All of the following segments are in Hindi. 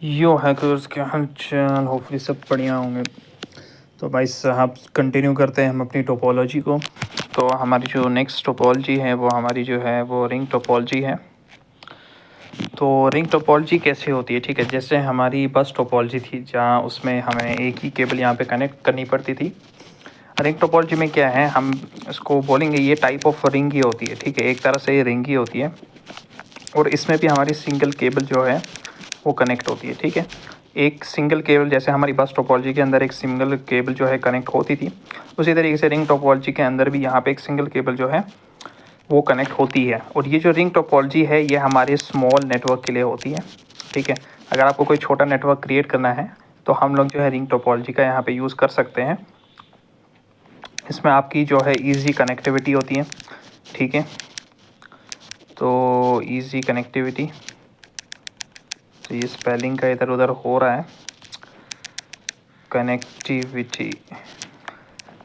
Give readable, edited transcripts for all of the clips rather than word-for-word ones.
यो हैकर्स क्या हाल चाल। होपफुली सब बढ़िया होंगे। तो भाई साहब कंटिन्यू करते हैं हम अपनी टोपोलॉजी को। तो हमारी जो नेक्स्ट टोपोलॉजी है वो हमारी जो है वो रिंग टोपोलॉजी है। तो रिंग टोपोलॉजी कैसे होती है? ठीक है, जैसे हमारी बस टोपोलॉजी थी जहाँ उसमें हमें एक ही केबल यहाँ पे कनेक्ट करनी पड़ती थी। रिंग टोपोलॉजी में क्या है, हम इसको बोलेंगे ये टाइप ऑफ रिंग ही होती है। ठीक है, एक तरह से ये रिंग ही होती है और इसमें भी हमारी सिंगल केबल जो है वो कनेक्ट होती है। ठीक है, एक सिंगल केबल, जैसे हमारी बस टोपोलॉजी के अंदर एक सिंगल केबल जो है कनेक्ट होती थी, उसी तरीके से रिंग टोपोलॉजी के अंदर भी यहाँ पे एक सिंगल केबल जो है वो कनेक्ट होती है। और ये जो रिंग टोपोलॉजी है ये हमारे स्मॉल नेटवर्क के लिए होती है। ठीक है, अगर आपको कोई छोटा नेटवर्क क्रिएट करना है तो हम लोग जो है रिंग टोपोलॉजी का यहाँ पे यूज़ कर सकते हैं। इसमें आपकी जो है ईज़ी कनेक्टिविटी होती है। ठीक है, तो ईज़ी कनेक्टिविटी, तो ये स्पेलिंग का इधर उधर हो रहा है, कनेक्टिविटी।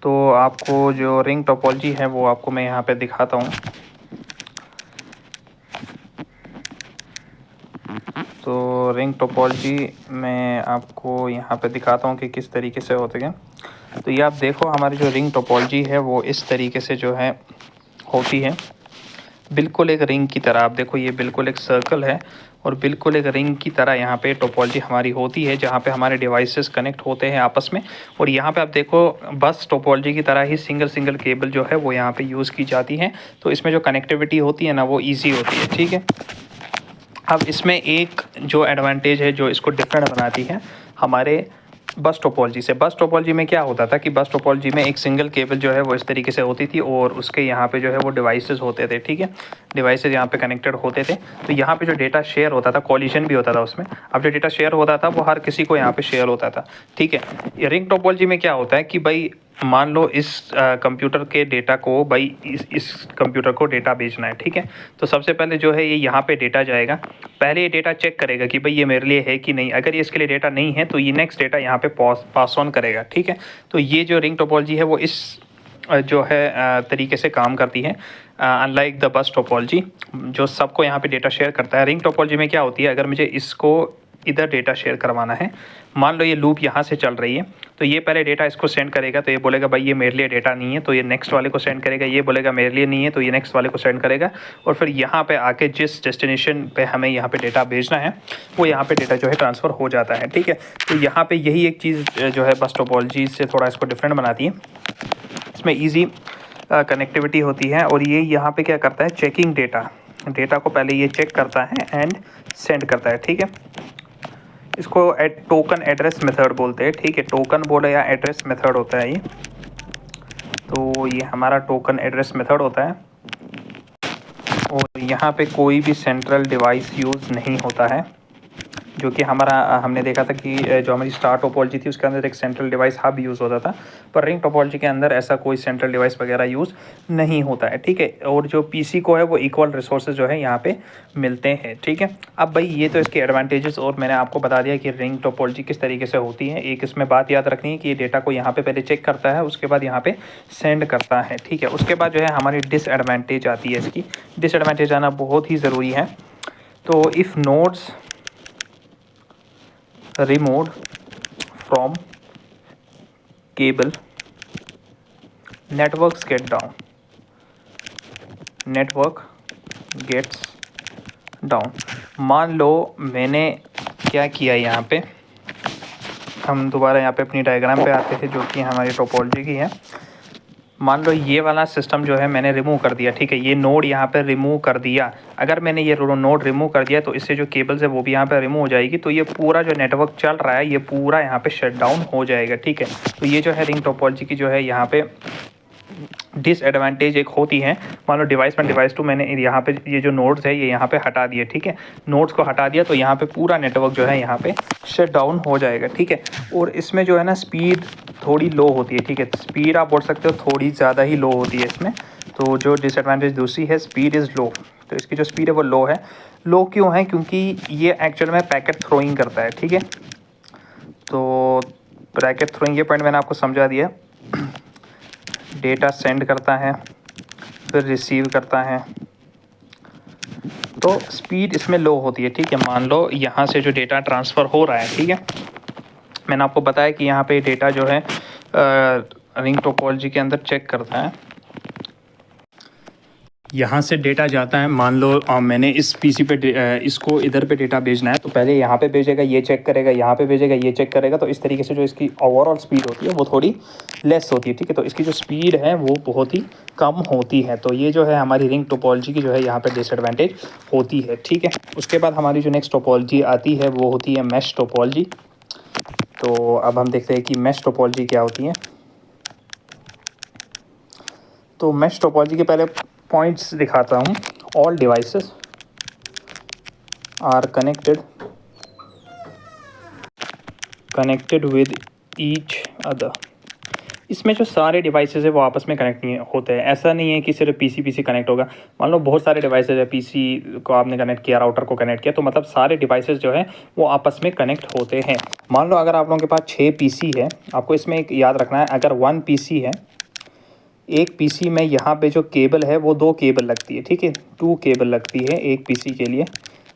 तो आपको जो रिंग टोपोलॉजी है वो आपको मैं यहाँ पे दिखाता हूँ। तो रिंग टोपोलॉजी मैं आपको यहाँ पे दिखाता हूँ कि किस तरीके से होते हैं। तो ये आप देखो, हमारी जो रिंग टोपोलॉजी है वो इस तरीके से जो है होती है, बिल्कुल एक रिंग की तरह। आप देखो ये बिल्कुल एक सर्कल है और बिल्कुल एक रिंग की तरह यहाँ पे टोपोलॉजी हमारी होती है, जहाँ पे हमारे डिवाइसेस कनेक्ट होते हैं आपस में। और यहाँ पे आप देखो बस टोपोलॉजी की तरह ही सिंगल सिंगल केबल जो है वो यहाँ पे यूज़ की जाती है। तो इसमें जो कनेक्टिविटी होती है ना वो ईजी होती है। ठीक है, अब इसमें एक जो एडवांटेज है जो इसको डिफरेंट बनाती है हमारे बस टोपोलॉजी से। बस टोपोलॉजी में क्या होता था कि बस टोपोलॉजी में एक सिंगल केबल जो है वो इस तरीके से होती थी और उसके यहाँ पे जो है वो डिवाइसेस होते थे। ठीक है, डिवाइसेस यहाँ पे कनेक्टेड होते थे। तो यहाँ पे जो डेटा शेयर होता था, कॉलिजन भी होता था उसमें। अब जो डेटा शेयर होता था वो हर किसी को यहाँ पे शेयर होता था। ठीक है, रिंग टोपोलॉजी में क्या होता है कि भाई मान लो इस कंप्यूटर के डेटा को, भाई इस कंप्यूटर को डेटा भेजना है। ठीक है, तो सबसे पहले जो है ये यहाँ पे डेटा जाएगा। पहले ये डेटा चेक करेगा कि भाई ये मेरे लिए है कि नहीं। अगर ये इसके लिए डेटा नहीं है तो ये नेक्स्ट डेटा यहाँ पे पास ऑन करेगा। ठीक है, तो ये जो रिंग टोपोलॉजी है वो इस जो है तरीके से काम करती है, अनलाइक द बस टोपोलॉजी जो सबको यहाँ पे डेटा शेयर करता है। रिंग टोपोलॉजी में क्या होती है, अगर मुझे इसको इधर डेटा शेयर करवाना है, मान लो ये लूप यहाँ से चल रही है, तो ये पहले डेटा इसको सेंड करेगा। तो ये बोलेगा भाई ये मेरे लिए डेटा नहीं है, तो ये नेक्स्ट वाले को सेंड करेगा। ये बोलेगा मेरे लिए नहीं है, तो ये नेक्स्ट वाले को सेंड करेगा। और फिर यहाँ पे आके जिस डेस्टिनेशन पे हमें यहाँ पे डेटा भेजना है वो यहाँ पे डेटा जो है ट्रांसफ़र हो जाता है। ठीक है, तो यहाँ पे यही एक चीज़ जो है बस टोपोलॉजी से थोड़ा इसको डिफरेंट बनाती है। इसमें ईजी कनेक्टिविटी होती है और ये यहाँ पे क्या करता है, चेकिंग डेटा को पहले ये चेक करता है एंड सेंड करता है। ठीक है, इसको टोकन एड्रेस मेथड बोलते हैं। ठीक है, टोकन बोले या एड्रेस मेथड होता है ये। तो ये हमारा टोकन एड्रेस मेथड होता है और यहाँ पे कोई भी सेंट्रल डिवाइस यूज़ नहीं होता है, जो कि हमारा हमने देखा था कि जो हमारी स्टार टोपोलॉजी थी उसके अंदर एक सेंट्रल डिवाइस हब यूज़ होता था, पर रिंग टोपोलॉजी के अंदर ऐसा कोई सेंट्रल डिवाइस वगैरह यूज़ नहीं होता है। ठीक है, और जो पीसी को है वो इक्वल रिसोर्सेज जो है यहाँ पे मिलते हैं। ठीक है, अब भाई ये तो इसके एडवांटेजेस और मैंने आपको बता दिया कि रिंग टोपोलॉजी किस तरीके से होती है। एक इसमें बात याद रखनी है कि ये डेटा को यहाँ पे पहले चेक करता है, उसके बाद यहाँ पे सेंड करता है। ठीक है, उसके बाद जो है हमारी डिसएडवांटेज आती है। इसकी डिसएडवांटेज आना बहुत ही ज़रूरी है। तो if nodes removed from cable, network gets down। मान लो मैंने क्या किया, यहाँ पे हम दोबारा यहाँ पे अपनी डायग्राम पे आते थे जो कि हमारी टोपोलॉजी की है। मान लो ये वाला सिस्टम जो है मैंने रिमूव कर दिया। ठीक है, ये नोड यहाँ पे रिमूव कर दिया। अगर मैंने ये नोड रिमूव कर दिया तो इससे जो केबल्स है वो भी यहाँ पे रिमूव हो जाएगी। तो ये पूरा जो नेटवर्क चल रहा है ये पूरा यहाँ पे शट डाउन हो जाएगा। ठीक है, तो ये जो है रिंग टोपोलॉजी की जो है यहाँ पे डिसएडवांटेज एक होती है। मान लो डिवाइस 1 डिवाइस 2 मैंने यहाँ पे ये जो नोड्स है ये यहाँ पे हटा दिए। ठीक है, नोड्स को हटा दिया तो यहाँ पे पूरा नेटवर्क जो है यहाँ पे शट डाउन हो जाएगा। ठीक है, और इसमें जो है ना स्पीड थोड़ी लो होती है। ठीक है, स्पीड आप बोल सकते हो थोड़ी ज़्यादा ही लो होती है इसमें। तो जो डिसएडवांटेज दूसरी है, स्पीड इज़ लो, तो इसकी जो स्पीड है वो लो है। लो क्यों है? क्योंकि ये एक्चुअल में पैकेट थ्रोइंग करता है। ठीक है, तो पैकेट थ्रोइंग ये पॉइंट मैंने आपको समझा दिया। डेटा सेंड करता है, फिर रिसीव करता है। तो स्पीड इसमें लो होती है, ठीक है। मान लो यहाँ से जो डेटा ट्रांसफ़र हो रहा है, ठीक है, मैंने आपको बताया कि यहाँ पे डेटा जो है रिंग टोपोलॉजी के अंदर चेक करता है। यहाँ से डेटा जाता है, मान लो मैंने इस पीसी पे इसको इधर पे डेटा भेजना है, तो पहले यहाँ पे भेजेगा, ये चेक करेगा, यहाँ पे भेजेगा, ये चेक करेगा। तो इस तरीके से जो इसकी ओवरऑल स्पीड होती है वो थोड़ी लेस होती है, ठीक है। तो इसकी जो स्पीड है वो बहुत ही कम होती है। तो ये जो है हमारी रिंग टोपोलॉजी की जो है यहाँ पर डिसएडवांटेज होती है, ठीक है। उसके बाद हमारी जो नेक्स्ट टोपोलॉजी आती है वो होती है मैश टोपोलॉजी। तो अब हम देखते हैं कि मैश टोपोलॉजी क्या होती है। तो मैश टोपोलॉजी के पहले पॉइंट्स दिखाता हूँ। All devices are connected with each other. इसमें जो सारे डिवाइसेस है वो आपस में कनेक्ट नहीं होते हैं। ऐसा नहीं है कि सिर्फ पीसी कनेक्ट होगा। मान लो बहुत सारे डिवाइसेस है, पीसी को आपने कनेक्ट किया, राउटर को कनेक्ट किया, तो मतलब सारे डिवाइसेस जो है वो आपस में कनेक्ट होते हैं। मान लो अगर आप लोगों के पास 6 पीसी है, आपको इसमें एक याद रखना है, अगर 1 पीसी है, एक पीसी में यहाँ पे जो केबल है वो 2 केबल लगती है, ठीक है, 2 केबल लगती है एक पीसी के लिए।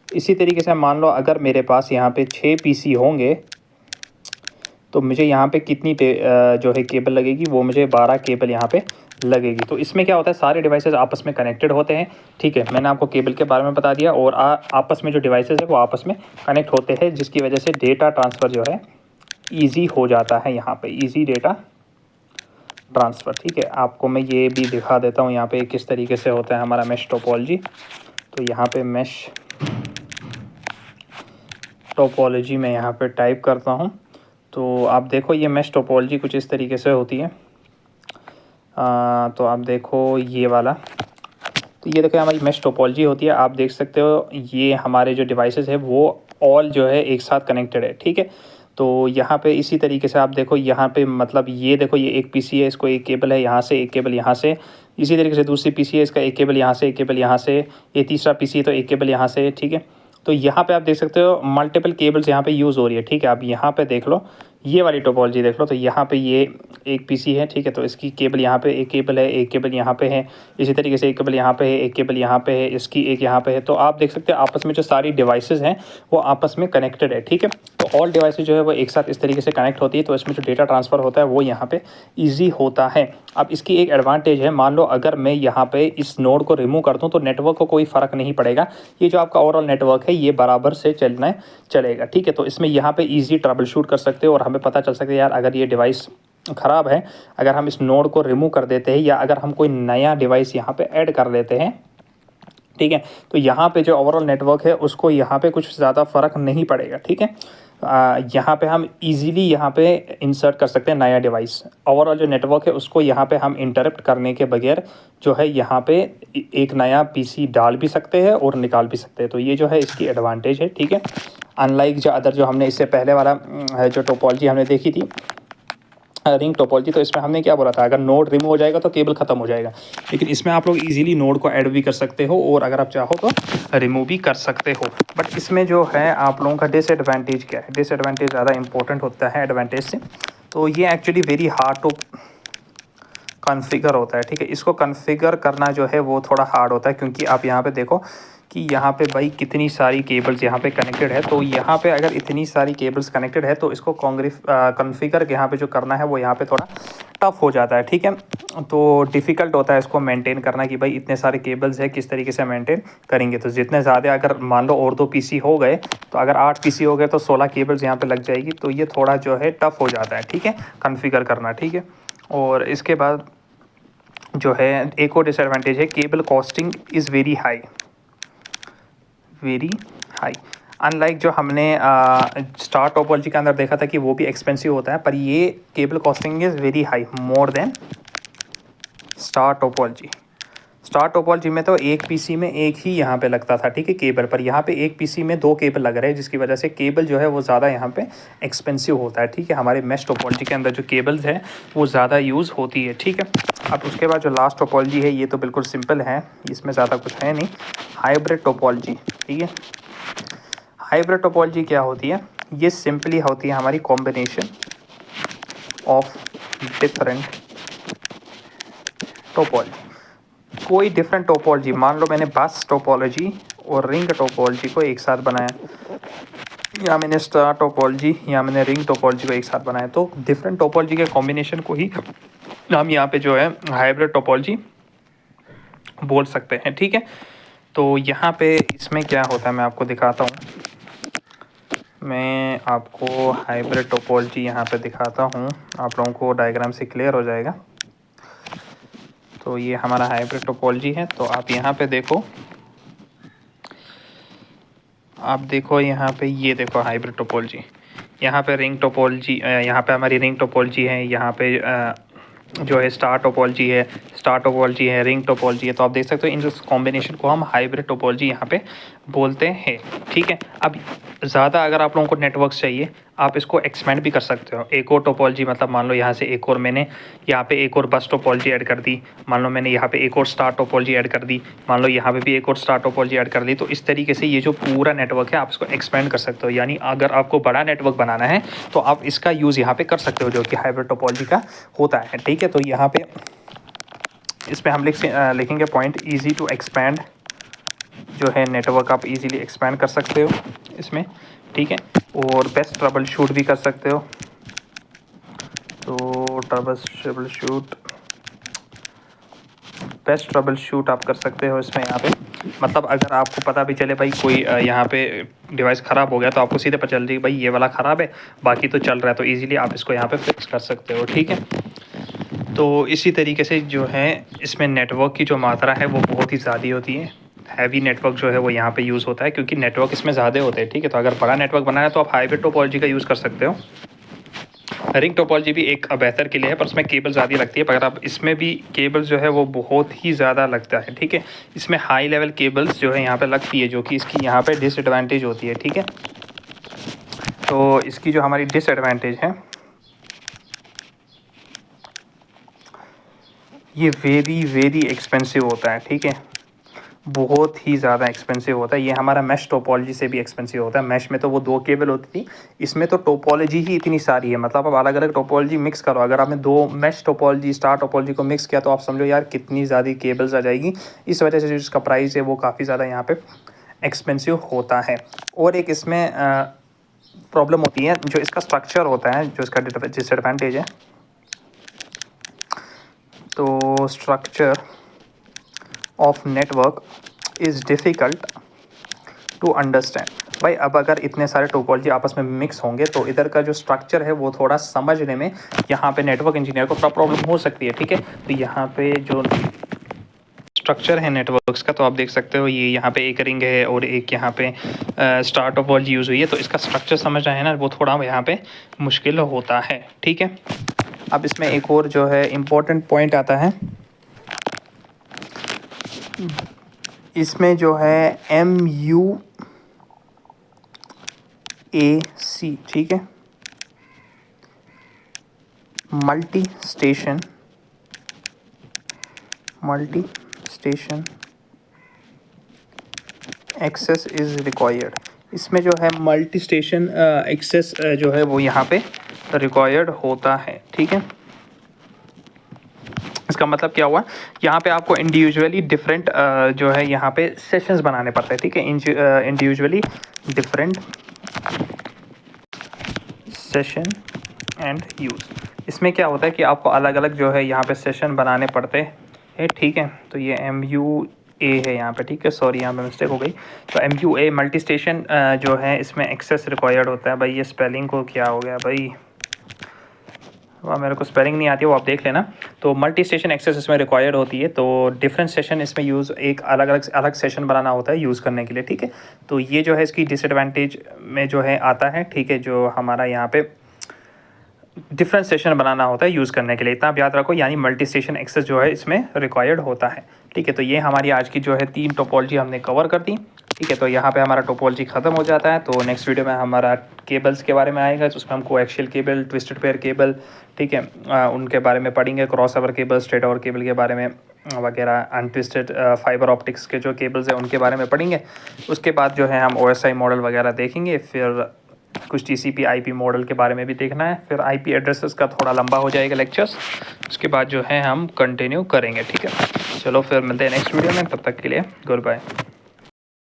इसी तरीके से मान लो अगर मेरे पास यहाँ पे 6 पीसी होंगे तो मुझे यहाँ पे कितनी जो है केबल लगेगी, वो मुझे 12 केबल यहाँ पे लगेगी। तो इसमें क्या होता है, सारे डिवाइसेस आपस में कनेक्टेड होते हैं, ठीक है। मैंने आपको केबल के बारे में बता दिया, और आपस में जो डिवाइसेस है वो आपस में कनेक्ट होते हैं, जिसकी वजह से डेटा ट्रांसफ़र जो है ईजी हो जाता है। यहाँ पे ईजी डेटा ट्रांसफ़र, ठीक है। आपको मैं ये भी दिखा देता हूँ यहाँ पे किस तरीके से होता है हमारा मैश टोपोलॉजी। तो यहाँ पे मैश टोपोलॉजी में यहाँ पे टाइप करता हूँ, तो आप देखो ये मैश टोपोलॉजी कुछ इस तरीके से होती है। तो आप देखो ये वाला, तो ये देखो हमारी मैश टोपोलॉजी होती है। आप देख सकते हो ये हमारे जो डिवाइसेस है वो ऑल जो है एक साथ कनेक्टेड है, ठीक है। तो यहाँ पे इसी तरीके से आप देखो, यहाँ पे मतलब ये देखो, ये एक पीसी है, इसको एक केबल है यहाँ से, एक केबल यहाँ से। इसी तरीके से दूसरी पीसी है, इसका एक केबल यहाँ से, एक केबल यहाँ से। ये तीसरा पीसी है तो एक केबल यहाँ से, ठीक है। तो यहाँ पे आप देख सकते हो मल्टीपल केबल्स यहाँ पे यूज़ हो रही है, ठीक है। आप यहाँ पे देख लो, ये वाली टोपोलॉजी देख लो, तो यहाँ पे ये एक पीसी है, ठीक है। तो इसकी केबल यहाँ पे एक केबल है, एक केबल यहाँ पे है, इसी तरीके से एक केबल यहाँ पे है, एक केबल यहाँ पे है, इसकी एक यहाँ पे है। तो आप देख सकते हो आपस में जो सारी डिवाइसेस हैं वो आपस में कनेक्टेड है, ठीक है। तो ऑल डिवाइसेस जो है वो एक साथ इस तरीके से कनेक्ट होती है, तो इसमें जो डेटा ट्रांसफ़र होता है वो यहाँ पे ईजी होता है। अब इसकी एक एडवांटेज है, मान लो अगर मैं यहाँ पे इस नोड को रिमूव कर दूँ तो नेटवर्क को कोई फ़र्क नहीं पड़ेगा, ये जो आपका ओवरऑल नेटवर्क है ये बराबर से चलेगा, ठीक है। तो इसमें यहाँ पे ईजी ट्रबल शूट कर सकते हो, और हमें पता चल सकता है यार अगर ये डिवाइस ख़राब है, अगर हम इस नोड को रिमूव कर देते हैं या अगर हम कोई नया डिवाइस यहाँ पे ऐड कर लेते हैं, ठीक है, तो यहाँ पे जो ओवरऑल नेटवर्क है उसको यहाँ पे कुछ ज़्यादा फ़र्क नहीं पड़ेगा, ठीक है। यहाँ पे हम इजीली यहाँ पे इंसर्ट कर सकते हैं नया डिवाइस। ओवरऑल जो नेटवर्क है उसको यहाँ पे हम इंटरप्ट करने के बगैर जो है यहाँ पे एक नया पीसी डाल भी सकते हैं और निकाल भी सकते हैं। तो ये जो है इसकी एडवांटेज है, ठीक है। अनलाइक जो अदर जो हमने इससे पहले वाला जो टोपोलॉजी हमने देखी थी रिंग टोपोलॉजी, तो इसमें हमने क्या बोला था, अगर नोड रिमूव हो जाएगा तो केबल ख़त्म हो जाएगा। लेकिन इसमें आप लोग इजीली नोड को ऐड भी कर सकते हो, और अगर आप चाहो तो रिमूव भी कर सकते हो। बट इसमें जो है आप लोगों का डिसएडवांटेज क्या है, डिसएडवांटेज ज़्यादा इंपॉर्टेंट होता है एडवांटेज से। तो ये actually very hard to configure होता है, ठीक है। इसको कॉन्फ़िगर करना जो है वो थोड़ा हार्ड होता है, क्योंकि आप यहाँ पे देखो कि यहाँ पे भाई कितनी सारी केबल्स यहाँ पे कनेक्टेड है। तो यहाँ पे अगर इतनी सारी केबल्स कनेक्टेड है तो इसको कॉन्फ़िगर यहाँ पे जो करना है वो यहाँ पे थोड़ा टफ हो जाता है, ठीक है। तो डिफ़िकल्ट होता है इसको मेंटेन करना कि भाई इतने सारे केबल्स है, किस तरीके से मेंटेन करेंगे। तो जितने ज़्यादा, अगर मान लो और 2 पीसी हो गए, तो अगर 8 पीसी हो गए तो 16 केबल्स यहाँ पे लग जाएगी। तो ये थोड़ा जो है टफ हो जाता है, ठीक है, कॉन्फ़िगर करना, ठीक है। और इसके बाद जो है एक और डिसएडवांटेज है, cable costing is very high. Unlike जो हमने स्टार टोपोलॉजी के अंदर देखा था कि वो भी एक्सपेंसिव होता है, पर ये cable costing is very high, more than star topology. Star topology में तो एक पीसी में एक ही यहाँ पे लगता था, ठीक है, केबल, पर यहाँ पे एक पीसी में 2 केबल लग रहे हैं, जिसकी वजह से केबल जो है वो ज़्यादा यहाँ पे एक्सपेंसिव होता है, ठीक है। हमारे मैश टोपोलॉजी के अंदर जो केबल्स है वो ज़्यादा यूज़ होती है, ठीक है। अब उसके बाद जो लास्ट टोपोलॉजी है ये तो बिल्कुल सिंपल है, इसमें ज़्यादा कुछ है नहीं, हाइब्रिड टोपोलॉजी, ठीक है। हाइब्रिड टोपोलॉजी क्या होती है, ये सिंपली होती है हमारी कॉम्बिनेशन ऑफ डिफरेंट टोपोलॉजी। कोई डिफरेंट टोपोलॉजी, मान लो मैंने बस टोपोलॉजी और रिंग टोपोलॉजी को एक साथ बनाया, या मैंने स्टार टोपोलॉजी या मैंने रिंग टोपोलॉजी को एक साथ बनाया। तो डिफरेंट टोपोलॉजी के कॉम्बिनेशन को ही हम यहाँ पे जो है हाइब्रिड टोपोलॉजी बोल सकते हैं, ठीक है। तो यहाँ पे इसमें क्या होता है मैं आपको दिखाता हूँ। मैं आपको हाइब्रिड टोपोलॉजी यहाँ पे दिखाता हूँ, आप लोगों को डायग्राम से क्लियर हो जाएगा। तो ये हमारा हाइब्रिड टोपोलॉजी है। तो आप यहाँ पे देखो, आप देखो यहाँ पे, ये देखो हाइब्रिड टोपोलॉजी, यहाँ पे रिंग टोपोलॉजी, यहाँ पे हमारी रिंग टोपोलॉजी है, यहाँ पे जो है स्टार टोपोलॉजी है, रिंग टोपोलॉजी है। तो आप देख सकते हो इन जो कॉम्बिनेशन को हम हाइब्रिड टोपोलॉजी यहाँ पे बोलते हैं, ठीक है। अब ज़्यादा अगर आप लोगों को नेटवर्क्स चाहिए, आप इसको एक्सपेंड भी कर सकते हो। एक और टोपोलॉजी, मतलब मान लो यहाँ से एक और मैंने यहाँ पे एक और बस टोपोलॉजी ऐड कर दी, मान लो मैंने यहाँ पे एक और स्टार टोपोलॉजी ऐड कर दी, मान लो यहाँ पे भी एक और स्टार टोपोलॉजी ऐड कर दी। तो इस तरीके से ये जो पूरा नेटवर्क है आप इसको एक्सपेंड कर सकते हो। यानी अगर आपको बड़ा नेटवर्क बनाना है तो आप इसका यूज़ यहाँ पे कर सकते हो, जो कि हाइब्रिड टोपोलॉजी का होता है, ठीक है। तो यहाँ पे इसमें हम लिखेंगे पॉइंट ईजी टू एक्सपैंड, जो है नेटवर्क आप इजीली एक्सपैंड कर सकते हो इसमें, ठीक है। और बेस्ट ट्रबल शूट भी कर सकते हो। तो बेस्ट ट्रबल शूट आप कर सकते हो इसमें। यहाँ पे मतलब अगर आपको पता भी चले भाई कोई यहाँ पे डिवाइस ख़राब हो गया, तो आपको सीधे पता चल जाएगी भाई ये वाला ख़राब है, बाकी तो चल रहा है, तो इजीली आप इसको यहाँ पे फिक्स कर सकते हो, ठीक है। तो इसी तरीके से जो है इसमें नेटवर्क की जो मात्रा है वो बहुत ही ज़्यादा होती है। हैवी नेटवर्क जो है वो यहाँ पे यूज़ होता है, क्योंकि नेटवर्क इसमें ज़्यादा होते हैं, ठीक है। तो अगर बड़ा नेटवर्क बनाना है तो आप हाइब्रिड टोपोलॉजी का यूज़ कर सकते हो। रिंग टोपोलॉजी भी एक बेहतर के लिए है, पर उसमें केबल ज़्यादा लगती है। पर अगर आप इसमें भी केबल जो है वो बहुत ही ज़्यादा लगता है, ठीक है। इसमें हाई लेवल केबल्स जो है यहाँ पे लगती है, जो कि इसकी यहाँ पे डिसएडवांटेज होती है, ठीक है। तो इसकी जो हमारी डिसएडवांटेज है, ये वेरी एक्सपेंसिव होता है, ठीक है। बहुत ही ज़्यादा एक्सपेंसिव होता है। ये हमारा मैश टोपोलॉजी से भी एक्सपेंसिव होता है। मैश में तो वो 2 केबल होती थी, इसमें तो टोपोलॉजी ही इतनी सारी है। मतलब आप अलग अलग टोपोलॉजी मिक्स करो, अगर आपने 2 मैश टोपोलॉजी स्टार टोपोलॉजी को मिक्स किया तो आप समझो यार कितनी ज़्यादा केबल्स आ जाएगी। इस वजह से जो इसका प्राइस है वो काफ़ी ज़्यादा यहाँ पे एक्सपेंसिव होता है। और एक इसमें प्रॉब्लम होती है, जो इसका स्ट्रक्चर होता है, जो इसका डिसएडवांटेज है। तो structure of network is difficult to understand. भाई अब अगर इतने सारे टोपोलॉजी आपस में मिक्स होंगे तो इधर का जो स्ट्रक्चर है वो थोड़ा समझने में यहाँ पे नेटवर्क इंजीनियर को थोड़ा प्रॉब्लम हो सकती है, ठीक है। तो यहाँ पे जो स्ट्रक्चर है नेटवर्क्स का, तो आप देख सकते हो ये यहाँ पे एक रिंग है और एक यहाँ पे स्टार टोपोलॉजी यूज़ हुई है। तो इसका स्ट्रक्चर समझना है ना, वो थोड़ा यहाँ पे मुश्किल होता है, ठीक है। अब इसमें एक और जो है इम्पोर्टेंट पॉइंट आता है, इसमें जो है MUAC, ठीक है, multi station access is required. इसमें जो है मल्टी स्टेशन एक्सेस जो है वो यहाँ पे रिक्वायर्ड होता है, ठीक है। इसका मतलब क्या हुआ, यहाँ पे आपको इंडिविजुअली डिफरेंट जो है यहाँ पे सेशंस बनाने पड़ते हैं, ठीक है। Individually different session and use. इसमें क्या होता है कि आपको अलग अलग जो है यहाँ पे सेशन बनाने पड़ते हैं, ठीक है। तो ये MUA है यहाँ पे, ठीक है, सॉरी यहाँ पे मिस्टेक हो गई। तो MUA मल्टी स्टेशन जो है इसमें एक्सेस रिक्वायर्ड होता है। भाई ये स्पेलिंग को क्या हो गया भाई, वह मेरे को स्पेलिंग नहीं आती है, वो आप देख लेना। तो मल्टी स्टेशन एक्सेस इसमें रिक्वायर्ड होती है। तो डिफरेंट सेशन इसमें यूज़, एक अलग सेशन बनाना होता है यूज़ करने के लिए, ठीक है। तो ये जो है इसकी डिसएडवांटेज में जो है आता है, ठीक है, जो हमारा यहाँ पे डिफरेंट सेशन बनाना होता है यूज़ करने के लिए, इतना आप याद रखो। यानी मल्टी स्टेशन एक्सेस जो है इसमें रिक्वायर्ड होता है, ठीक है। तो ये हमारी आज की जो है 3 टोपोलॉजी हमने कवर कर दी, ठीक है। तो यहाँ पे हमारा टोपोलॉजी ख़त्म हो जाता है। तो नेक्स्ट वीडियो में हमारा केबल्स के बारे में आएगा, तो उसमें हम coaxial cable, twisted pair cable, ठीक है, उनके बारे में पढ़ेंगे। Cross over cable, straight over cable के बारे में वगैरह, अनट्विस्टेड फाइबर ऑप्टिक्स के जो केबल्स हैं उनके बारे में पढ़ेंगे। उसके बाद जो है हम OSI मॉडल वगैरह देखेंगे, फिर कुछ TCP IP मॉडल के बारे में भी देखना है, फिर IP एड्रेसेस का थोड़ा लंबा हो जाएगा लेक्चर्स। उसके बाद जो है हम कंटिन्यू करेंगे, ठीक है। चलो फिर मिलते हैं नेक्स्ट वीडियो में, तब तक के लिए गुड बाय।